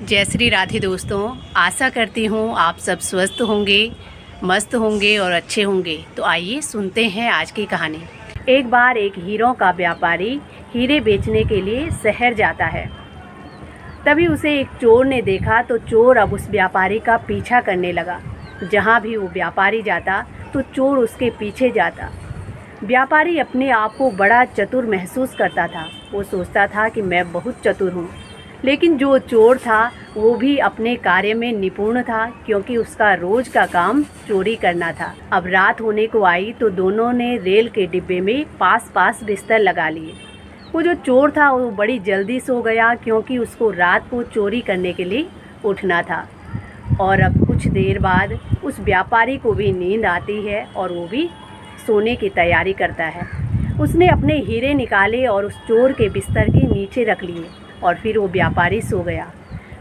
जय श्री राधे दोस्तों। आशा करती हूँ आप सब स्वस्थ होंगे, मस्त होंगे और अच्छे होंगे। तो आइए सुनते हैं आज की कहानी। एक बार एक हीरों का व्यापारी हीरे बेचने के लिए शहर जाता है। तभी उसे एक चोर ने देखा तो चोर अब उस व्यापारी का पीछा करने लगा। जहाँ भी वो व्यापारी जाता तो चोर उसके पीछे जाता। व्यापारी अपने आप को बड़ा चतुर महसूस करता था। वो सोचता था कि मैं बहुत चतुर हूँ। लेकिन जो चोर था वो भी अपने कार्य में निपुण था, क्योंकि उसका रोज का काम चोरी करना था। अब रात होने को आई तो दोनों ने रेल के डिब्बे में पास पास बिस्तर लगा लिए। वो जो चोर था वो बड़ी जल्दी सो गया, क्योंकि उसको रात को चोरी करने के लिए उठना था। और अब कुछ देर बाद उस व्यापारी को भी नींद आती है और वो भी सोने की तैयारी करता है। उसने अपने हीरे निकाले और उस चोर के बिस्तर के नीचे रख लिए और फिर वो व्यापारी सो गया।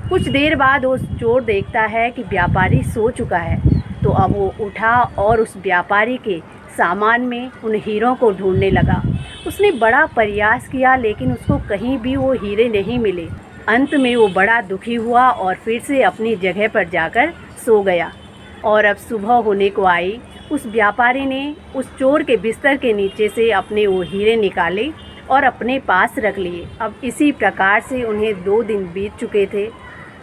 कुछ देर बाद वो चोर देखता है कि व्यापारी सो चुका है, तो अब वो उठा और उस व्यापारी के सामान में उन हीरों को ढूंढने लगा। उसने बड़ा प्रयास किया लेकिन उसको कहीं भी वो हीरे नहीं मिले। अंत में वो बड़ा दुखी हुआ और फिर से अपनी जगह पर जाकर सो गया। और अब सुबह होने को आई। उस व्यापारी ने उस चोर के बिस्तर के नीचे से अपने वो हीरे निकाले और अपने पास रख लिए। अब इसी प्रकार से उन्हें 2 दिन बीत चुके थे,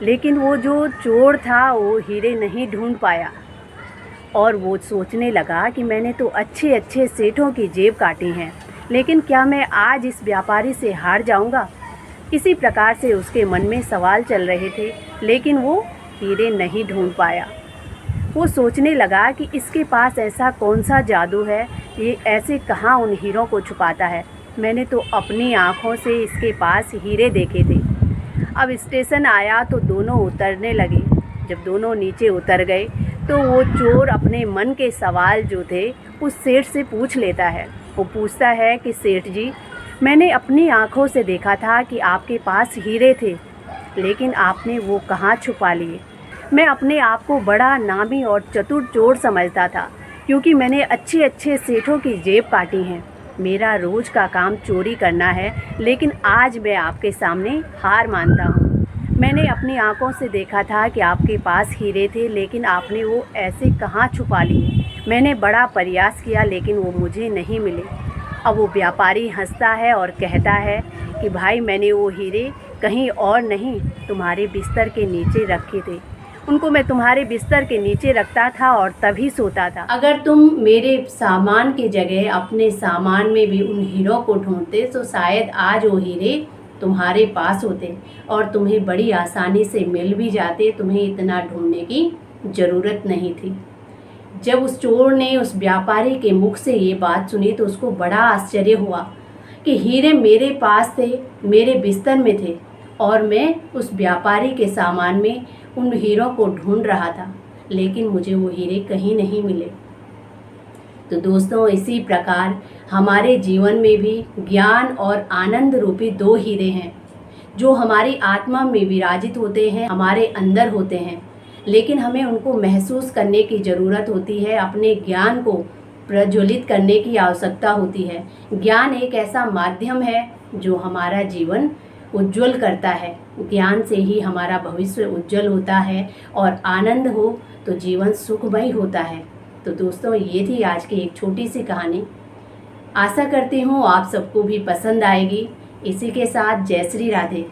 लेकिन वो जो चोर था वो हीरे नहीं ढूंढ पाया। और वो सोचने लगा कि मैंने तो अच्छे अच्छे सेठों की जेब काटी हैं, लेकिन क्या मैं आज इस व्यापारी से हार जाऊंगा? इसी प्रकार से उसके मन में सवाल चल रहे थे, लेकिन वो हीरे नहीं ढूंढ पाया। वो सोचने लगा कि इसके पास ऐसा कौन सा जादू है, ये ऐसे कहाँ उन हीरों को छुपाता है। मैंने तो अपनी आँखों से इसके पास हीरे देखे थे। अब स्टेशन आया तो दोनों उतरने लगे। जब दोनों नीचे उतर गए तो वो चोर अपने मन के सवाल जो थे उस सेठ से पूछ लेता है। वो पूछता है कि सेठ जी, मैंने अपनी आँखों से देखा था कि आपके पास हीरे थे, लेकिन आपने वो कहाँ छुपा लिए? मैं अपने आप को बड़ा नामी और चतुर चोर समझता था, क्योंकि मैंने अच्छे अच्छे सेठों की जेब काटी हैं। मेरा रोज का काम चोरी करना है, लेकिन आज मैं आपके सामने हार मानता हूँ। मैंने अपनी आंखों से देखा था कि आपके पास हीरे थे, लेकिन आपने वो ऐसे कहाँ छुपा लिए? मैंने बड़ा प्रयास किया लेकिन वो मुझे नहीं मिले। अब वो व्यापारी हंसता है और कहता है कि भाई, मैंने वो हीरे कहीं और नहीं, तुम्हारे बिस्तर के नीचे रखे थे। उनको मैं तुम्हारे बिस्तर के नीचे रखता था और तभी सोता था। अगर तुम मेरे सामान की जगह अपने सामान में भी उन हीरों को ढूंढते तो शायद आज वो हीरे तुम्हारे पास होते और तुम्हें बड़ी आसानी से मिल भी जाते। तुम्हें इतना ढूंढने की ज़रूरत नहीं थी। जब उस चोर ने उस व्यापारी के मुख से ये बात सुनी तो उसको बड़ा आश्चर्य हुआ कि हीरे मेरे पास थे, मेरे बिस्तर में थे, और मैं उस व्यापारी के सामान में उन हीरों को ढूंढ रहा था, लेकिन मुझे वो हीरे कहीं नहीं मिले। तो दोस्तों, इसी प्रकार हमारे जीवन में भी ज्ञान और आनंद रूपी 2 हीरे हैं, जो हमारी आत्मा में विराजित होते हैं, हमारे अंदर होते हैं, लेकिन हमें उनको महसूस करने की ज़रूरत होती है। अपने ज्ञान को प्रज्वलित करने की आवश्यकता होती है। ज्ञान एक ऐसा माध्यम है जो हमारा जीवन उज्जवल करता है। ज्ञान से ही हमारा भविष्य उज्जवल होता है और आनंद हो तो जीवन सुखमय होता है। तो दोस्तों, ये थी आज की एक छोटी सी कहानी। आशा करती हूँ आप सबको भी पसंद आएगी। इसी के साथ जय श्री राधे।